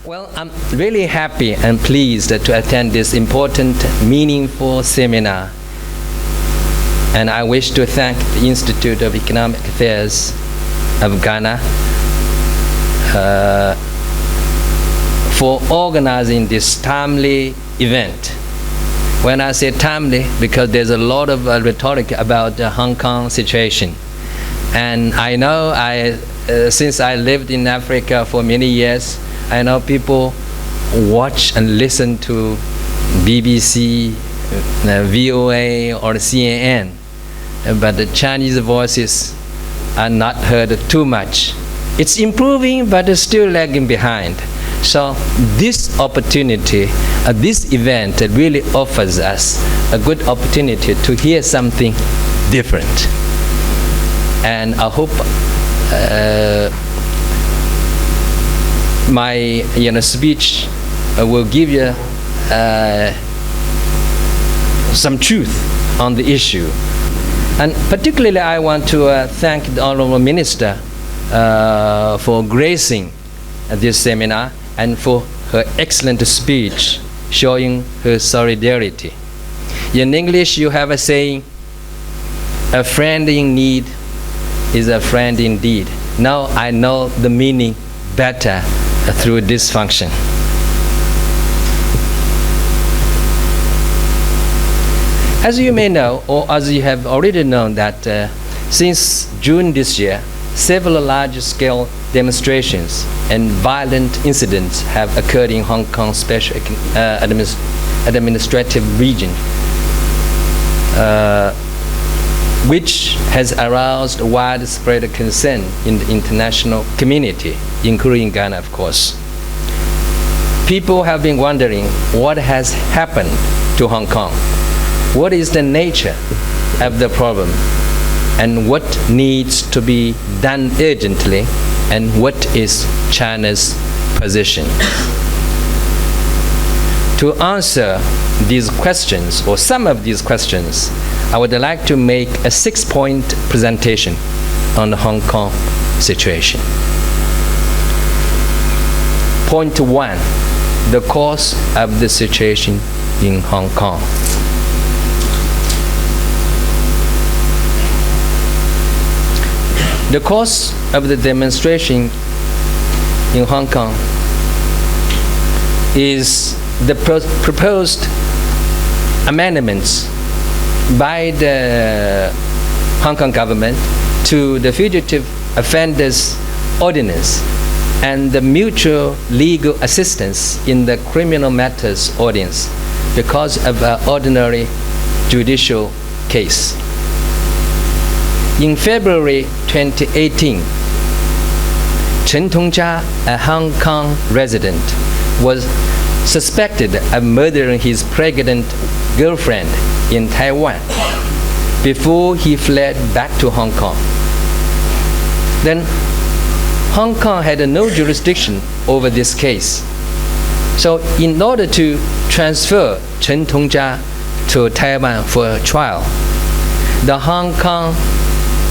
Well, I'm really happy and pleased to attend this important, meaningful seminar. And I wish to thank the Institute of Economic Affairs of Ghana for organizing this timely event. When I say timely, because there's a lot of rhetoric about the Hong Kong situation. And I know since I lived in Africa for many years, I know people watch and listen to BBC, VOA, or CNN, but the Chinese voices are not heard too much. It's improving, but it's still lagging behind. So this opportunity, this event really offers us a good opportunity to hear something different. And I hope my speech will give you some truth on the issue. And particularly I want to thank the Honorable Minister for gracing this seminar and for her excellent speech showing her solidarity. In English you have a saying, a friend in need is a friend indeed. Now I know the meaning better through this function. As you may know, or as you have already known, that since June this year, several large-scale demonstrations and violent incidents have occurred in Hong Kong Special Administrative Region, which has aroused widespread concern in the international community, including Ghana, of course. People have been wondering what has happened to Hong Kong. What is the nature of the problem? And what needs to be done urgently? And what is China's position? To answer these questions, or some of these questions, I would like to make a 6-point presentation on the Hong Kong situation. Point 1, the cause of the situation in Hong Kong. The cause of the demonstration in Hong Kong is the proposed amendments by the Hong Kong government to the Fugitive Offenders Ordinance and the mutual legal assistance in the criminal matters ordinance because of an ordinary judicial case. In February 2018, Chen Tongjia, a Hong Kong resident, was suspected of murdering his pregnant girlfriend in Taiwan before he fled back to Hong Kong. Then Hong Kong had no jurisdiction over this case. So in order to transfer Chen Tongjia to Taiwan for a trial, the Hong Kong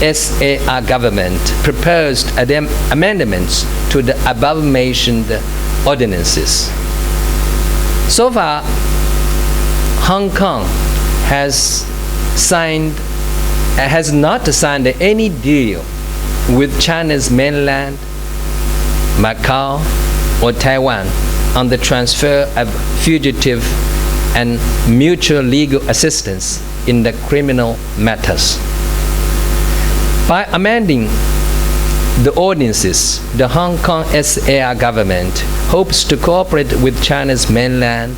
SAR government proposed amendments to the above-mentioned ordinances. So far, Hong Kong has not signed any deal with China's mainland, Macau, or Taiwan on the transfer of fugitive and mutual legal assistance in the criminal matters. By amending the ordinances, the Hong Kong SAR government hopes to cooperate with China's mainland,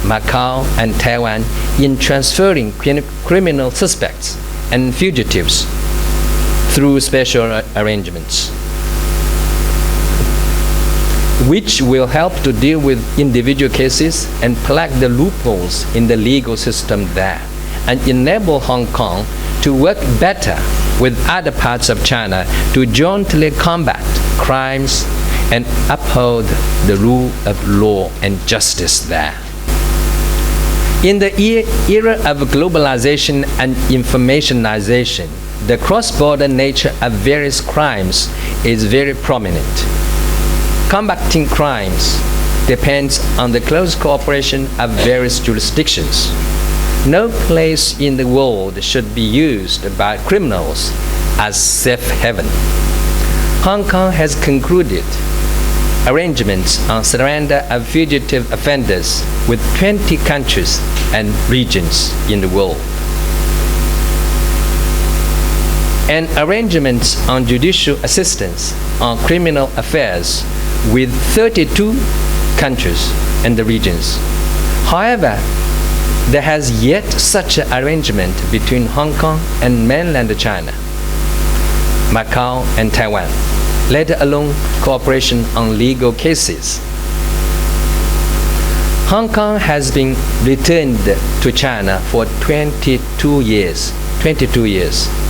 Macau, and Taiwan in transferring criminal suspects and fugitives through special arrangements, which will help to deal with individual cases and plug the loopholes in the legal system there, and enable Hong Kong to work better with other parts of China to jointly combat crimes and uphold the rule of law and justice there. In the era of globalization and informationization, the cross-border nature of various crimes is very prominent. Combating crimes depends on the close cooperation of various jurisdictions. No place in the world should be used by criminals as safe haven. Hong Kong has concluded arrangements on surrender of fugitive offenders with 20 countries and regions in the world, and arrangements on judicial assistance on criminal affairs with 32 countries and the regions. However, there has yet such an arrangement between Hong Kong and mainland China, Macau and Taiwan, let alone cooperation on legal cases. Hong Kong has been returned to China for 22 years,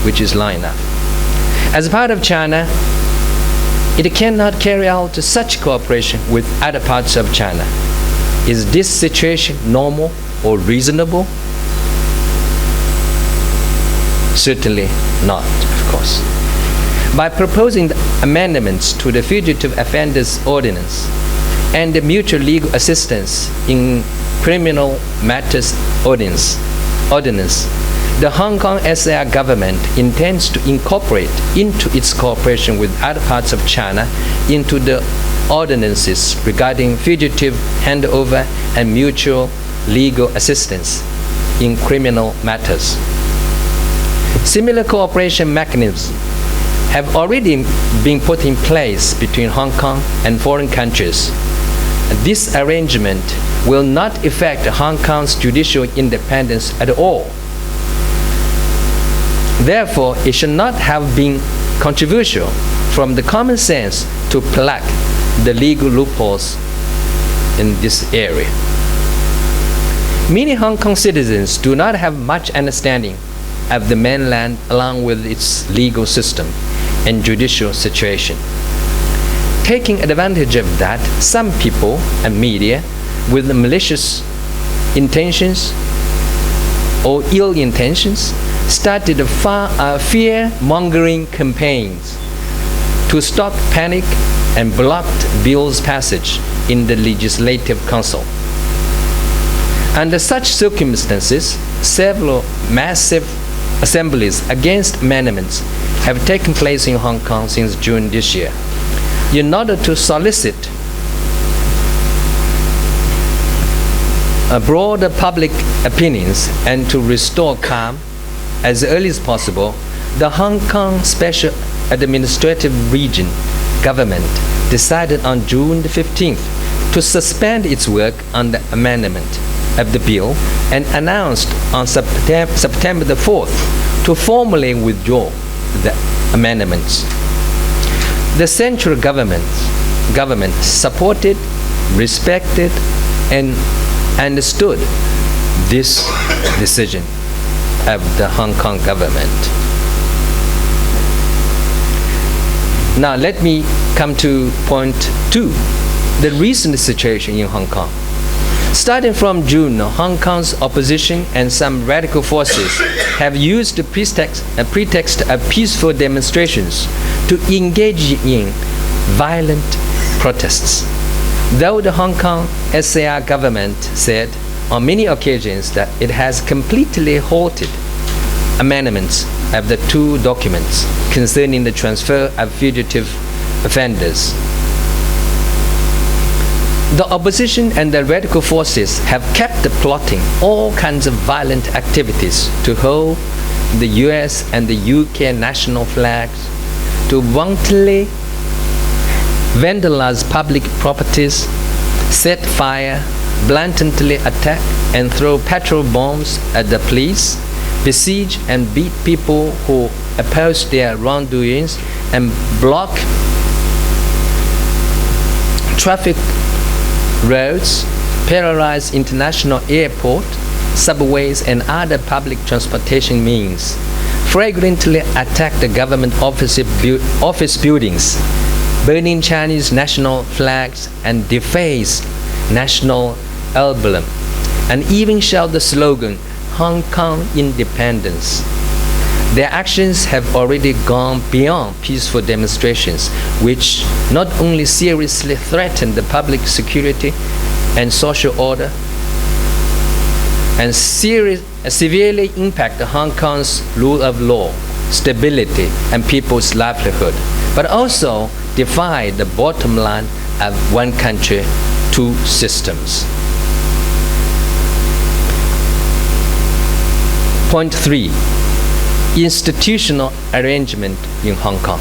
which is long enough. As part of China, it cannot carry out such cooperation with other parts of China. Is this situation normal or reasonable? Certainly not, of course. By proposing amendments to the Fugitive Offenders Ordinance and the Mutual Legal Assistance in Criminal Matters Ordinance, the Hong Kong SAR government intends to incorporate into its cooperation with other parts of China into the ordinances regarding fugitive handover and mutual legal assistance in criminal matters. Similar cooperation mechanisms have already been put in place between Hong Kong and foreign countries. This arrangement will not affect Hong Kong's judicial independence at all. Therefore, it should not have been controversial from the common sense to plug the legal loopholes in this area. Many Hong Kong citizens do not have much understanding of the mainland along with its legal system and judicial situation. Taking advantage of that, some people and media with malicious intentions or ill intentions started fear-mongering campaigns to stop panic and blocked bills' passage in the Legislative Council. Under such circumstances, several massive assemblies against amendments have taken place in Hong Kong since June this year. In order to solicit broader public opinions and to restore calm as early as possible, the Hong Kong Special Administrative Region government decided on June 15th to suspend its work on the amendment of the bill and announced on September the 4th to formally withdraw the amendments. The central government supported, respected, and understood this decision of the Hong Kong government. Now let me come to point 2, the recent situation in Hong Kong. Starting from June, Hong Kong's opposition and some radical forces have used the pretext of peaceful demonstrations to engage in violent protests. Though the Hong Kong SAR government said on many occasions that it has completely halted amendments of the 2 documents concerning the transfer of fugitive offenders, the opposition and the radical forces have kept plotting all kinds of violent activities to hold the US and the UK national flags, to wantonly vandalize public properties, set fire, blatantly attack and throw petrol bombs at the police, besiege and beat people who oppose their wrongdoings, and block traffic roads, paralyze international airport, subways and other public transportation means, flagrantly attack the government office buildings, burning Chinese national flags and deface national emblem, and even shout the slogan, Hong Kong Independence. Their actions have already gone beyond peaceful demonstrations, which not only seriously threaten the public security and social order, and severely impact Hong Kong's rule of law, stability, and people's livelihood, but also defy the bottom line of one country, two systems. Point 3. Institutional arrangement in Hong Kong.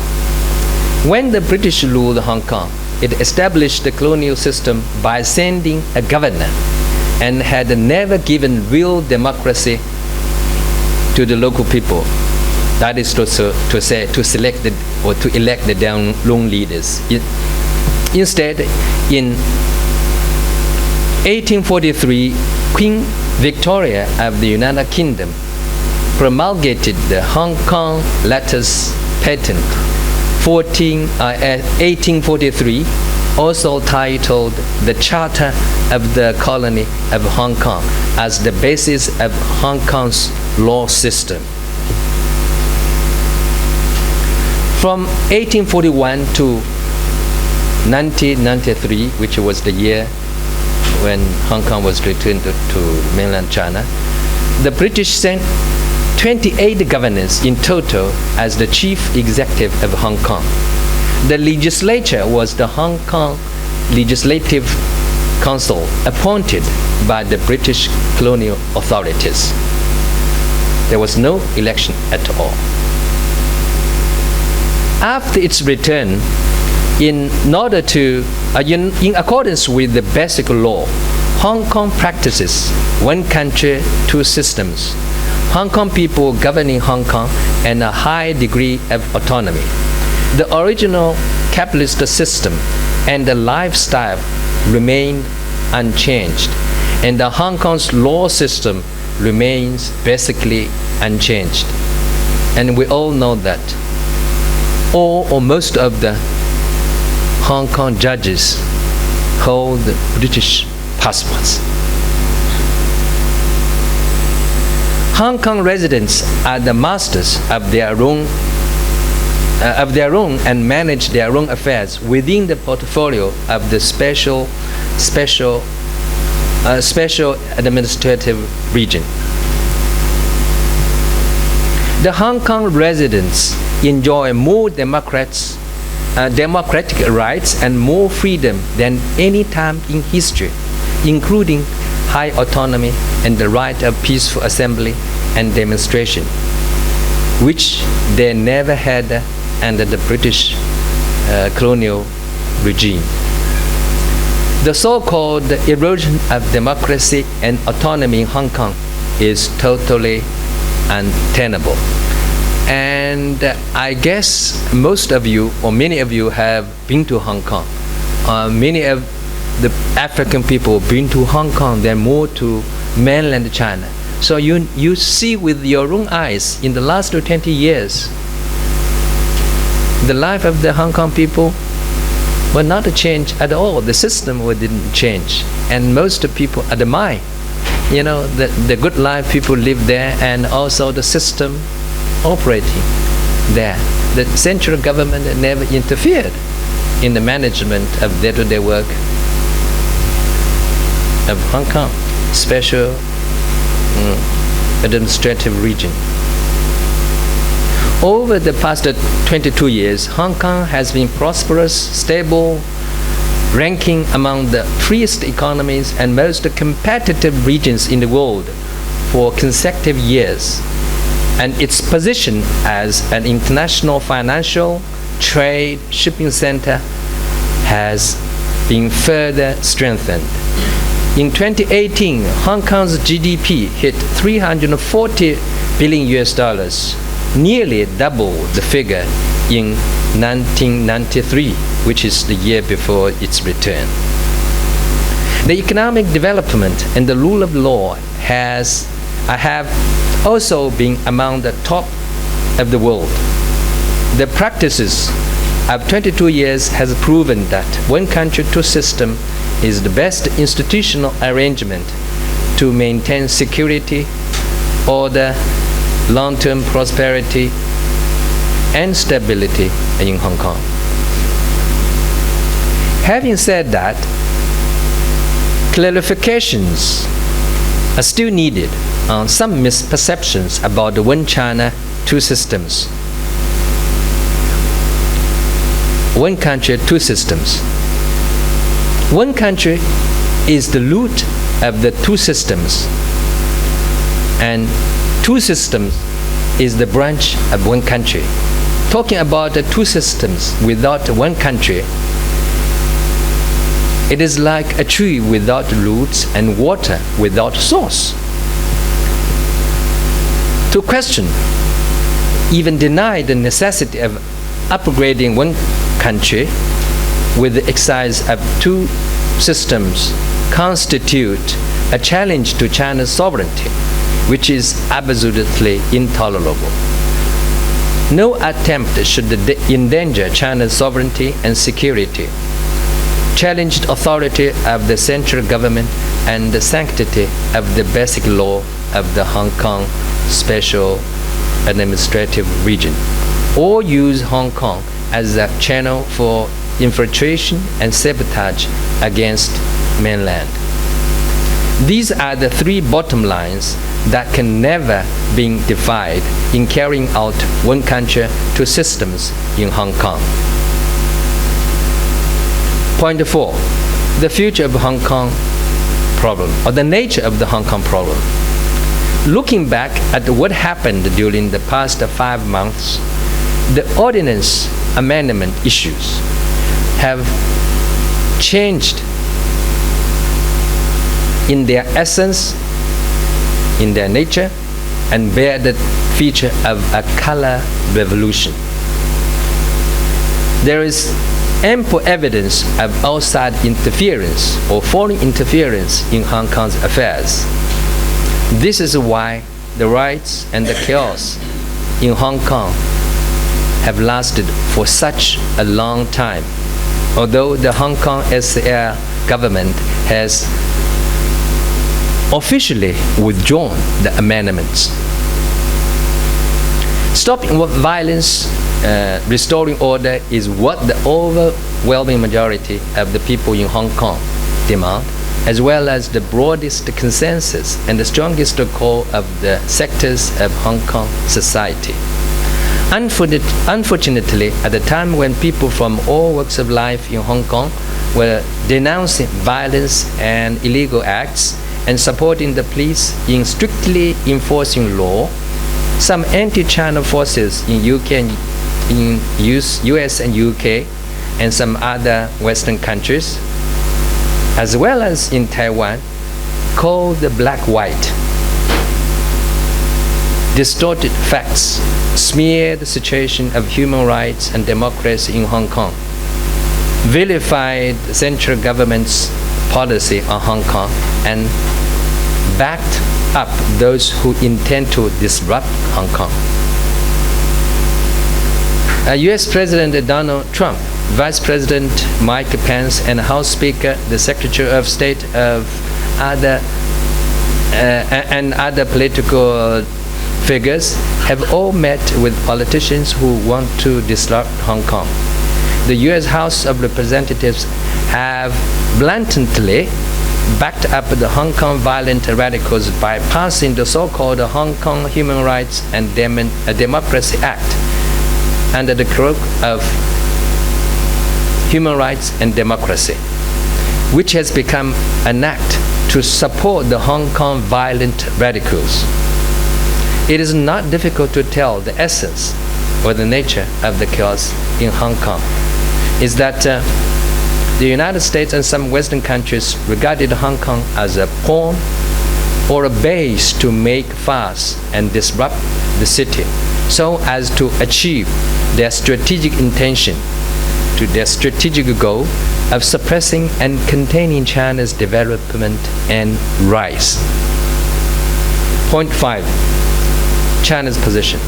When the British ruled Hong Kong, it established the colonial system by sending a governor and had never given real democracy to the local people. That is to select or to elect their own leaders. Instead, in 1843, Queen Victoria of the United Kingdom promulgated the Hong Kong Letters Patent 1843, also titled the Charter of the Colony of Hong Kong, as the basis of Hong Kong's law system. From 1841 to 1993, which was the year when Hong Kong was returned to mainland China, the British sent 28 governors in total as the chief executive of Hong Kong. The legislature was the Hong Kong Legislative Council, appointed by the British colonial authorities. There was no election at all. After its return, in accordance with the basic law, Hong Kong practices one country, two systems. Hong Kong people governing Hong Kong and a high degree of autonomy. The original capitalist system and the lifestyle remain unchanged, and the Hong Kong's law system remains basically unchanged. And we all know that all or most of the Hong Kong judges hold British passports. Hong Kong residents are the masters of their own and manage their own affairs within the portfolio of the special administrative region. The Hong Kong residents enjoy more democratic rights and more freedom than any time in history, including high autonomy and the right of peaceful assembly and demonstration, which they never had under the British colonial regime. The so-called erosion of democracy and autonomy in Hong Kong is totally untenable. And I guess most of you, or many of you, have been to Hong Kong. Many of the African people have been to Hong Kong than more to mainland China. So you see with your own eyes in the last 20 years, the life of the Hong Kong people will not change at all. The system didn't change, and most people admire, the good life people live there, and also the system operating there. The central government never interfered in the management of day-to-day work of Hong Kong, special administrative region. Over the past 22 years, Hong Kong has been prosperous, stable, ranking among the freest economies and most competitive regions in the world for consecutive years. And its position as an international financial, trade, shipping center has been further strengthened. In 2018, Hong Kong's GDP hit $340 billion, nearly double the figure in 1993, which is the year before its return. The economic development and the rule of law have also been among the top of the world. The practices of 22 years has proven that one country, two system is the best institutional arrangement to maintain security, order, long-term prosperity and stability in Hong Kong. Having said that, clarifications are still needed on some misperceptions about the one China, two systems. One country, two systems. One country is the root of the two systems, and two systems is the branch of one country. Talking about the two systems without one country, it is like a tree without roots and water without source. To question, even deny the necessity of upgrading one country with the exercise of two systems constitute a challenge to China's sovereignty, which is absolutely intolerable. No attempt should endanger China's sovereignty and security, challenge the authority of the central government and the sanctity of the basic law of the Hong Kong Special Administrative Region, or use Hong Kong as a channel for infiltration and sabotage against mainland. These are the three bottom lines that can never be defied in carrying out one country, two systems in Hong Kong. Point 4. The future of Hong Kong problem, or the nature of the Hong Kong problem. Looking back at what happened during the past 5 months, the ordinance amendment issues have changed in their essence, in their nature, and bear the feature of a color revolution. There is ample evidence of outside interference or foreign interference in Hong Kong's affairs. This is why the riots and the chaos in Hong Kong have lasted for such a long time, although the Hong Kong SAR government has officially withdrawn the amendments. Stopping violence, restoring order is what the overwhelming majority of the people in Hong Kong demand, as well as the broadest consensus and the strongest call of the sectors of Hong Kong society. Unfortunately, at the time when people from all walks of life in Hong Kong were denouncing violence and illegal acts and supporting the police in strictly enforcing law, some anti-China forces in US and UK and some other Western countries, as well as in Taiwan, called the black-white, distorted facts, smeared the situation of human rights and democracy in Hong Kong, vilified the central government's policy on Hong Kong, and backed up those who intend to disrupt Hong Kong. US President Donald Trump, Vice President Mike Pence, and House Speaker, the Secretary of State of other political figures have all met with politicians who want to disrupt Hong Kong. The US House of Representatives have blatantly backed up the Hong Kong violent radicals by passing the so-called Hong Kong Human Rights and Democracy Act under the cloak of human rights and democracy, which has become an act to support the Hong Kong violent radicals. It is not difficult to tell the essence or the nature of the chaos in Hong Kong is that the United States and some Western countries regarded Hong Kong as a pawn or a base to make fuss and disrupt the city so as to achieve their strategic intention, to their strategic goal of suppressing and containing China's development and rise. Point 5. China's position.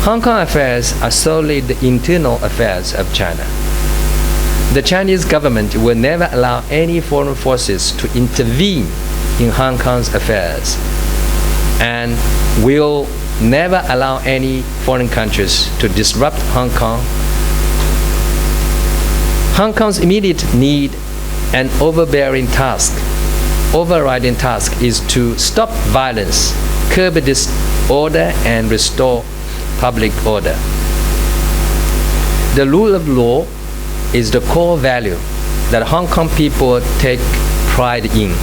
Hong Kong affairs are solely the internal affairs of China. The Chinese government will never allow any foreign forces to intervene in Hong Kong's affairs and will never allow any foreign countries to disrupt Hong Kong. Hong Kong's immediate need and overriding task is to stop violence, curb disorder, and restore public order. The rule of law is the core value that Hong Kong people take pride in,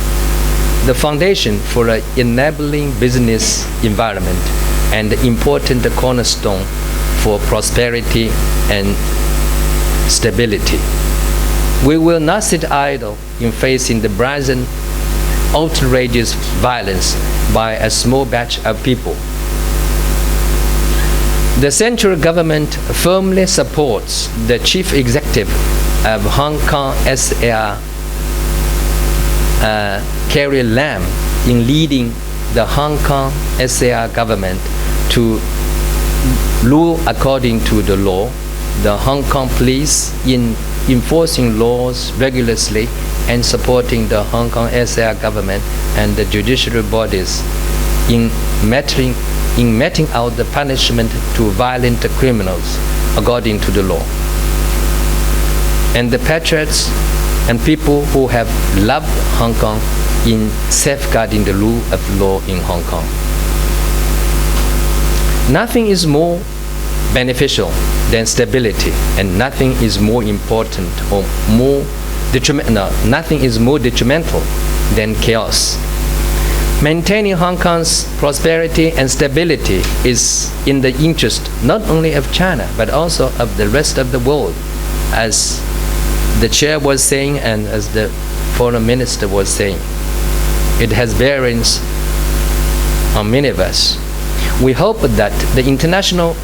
the foundation for an enabling business environment and the important cornerstone for prosperity and stability. We will not sit idle in facing the brazen, outrageous violence by a small batch of people. The central government firmly supports the chief executive of Hong Kong SAR, Carrie Lam, in leading the Hong Kong SAR government to rule according to the law, the Hong Kong police in enforcing laws regularly, and supporting the Hong Kong SAR government and the judicial bodies in meting out the punishment to violent criminals according to the law. And the patriots and people who have loved Hong Kong in safeguarding the rule of law in Hong Kong. Nothing is more beneficial than stability, and nothing is more important or nothing is more detrimental than chaos. Maintaining Hong Kong's prosperity and stability is in the interest not only of China but also of the rest of the world, as the chair was saying and as the foreign minister was saying. It has bearings on many of us. We hope that the international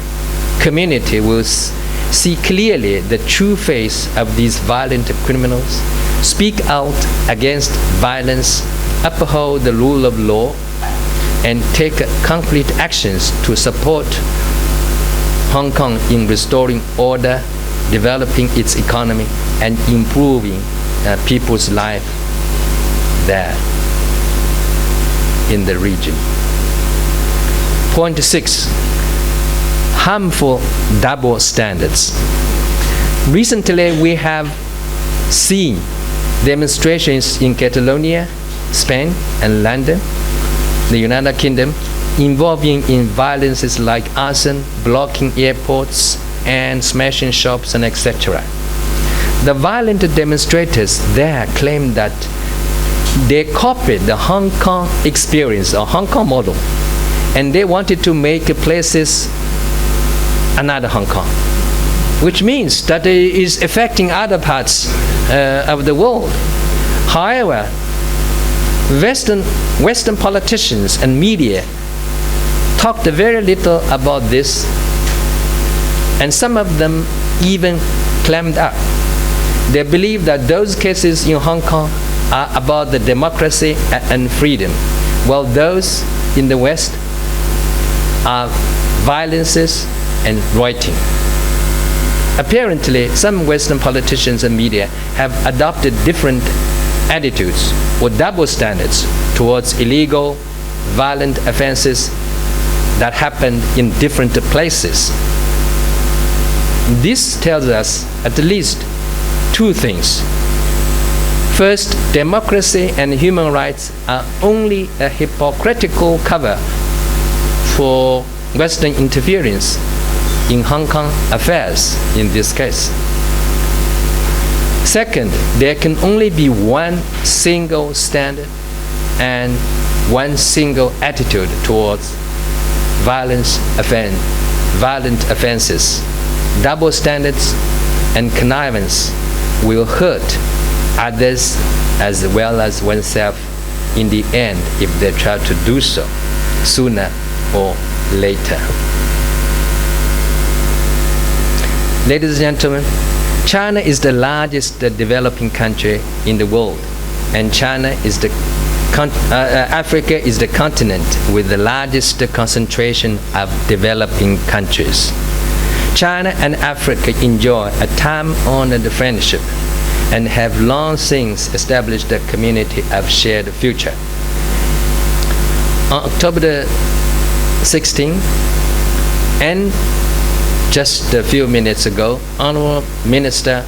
community will see clearly the true face of these violent criminals, speak out against violence, uphold the rule of law, and take concrete actions to support Hong Kong in restoring order, developing its economy, and improving people's life there in the region. Point 6. Harmful double standards. Recently, we have seen demonstrations in Catalonia, Spain, and London, the United Kingdom, involving in violences like arson, blocking airports, and smashing shops, and etc. The violent demonstrators there claim that they copied the Hong Kong experience, or Hong Kong model, and they wanted to make places another Hong Kong, which means that it is affecting other parts of the world. However, Western politicians and media talked very little about this, and some of them even claimed up. They believe that those cases in Hong Kong are about the democracy and freedom, while those in the West are violences and rioting. Apparently, some Western politicians and media have adopted different attitudes or double standards towards illegal, violent offenses that happened in different places. This tells us at least two things. First, democracy and human rights are only a hypocritical cover for Western interference in Hong Kong affairs in this case. Second, there can only be one single standard and one single attitude towards violent offenses. Double standards and connivance will hurt others as well as oneself in the end if they try to do so sooner or later. Ladies and gentlemen, China is the largest developing country in the world, and Africa is the continent with the largest concentration of developing countries. China and Africa enjoy a time-honored friendship and have long since established a community of shared future. On October 16. And just a few minutes ago, Honorable Minister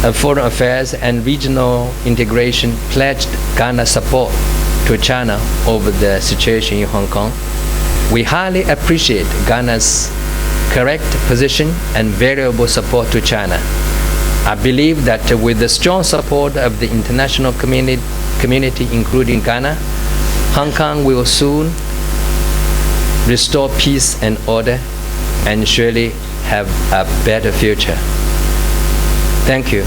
of Foreign Affairs and Regional Integration pledged Ghana's support to China over the situation in Hong Kong. We highly appreciate Ghana's correct position and valuable support to China. I believe that with the strong support of the international community, including Ghana, Hong Kong will soon restore peace and order and surely have a better future. Thank you.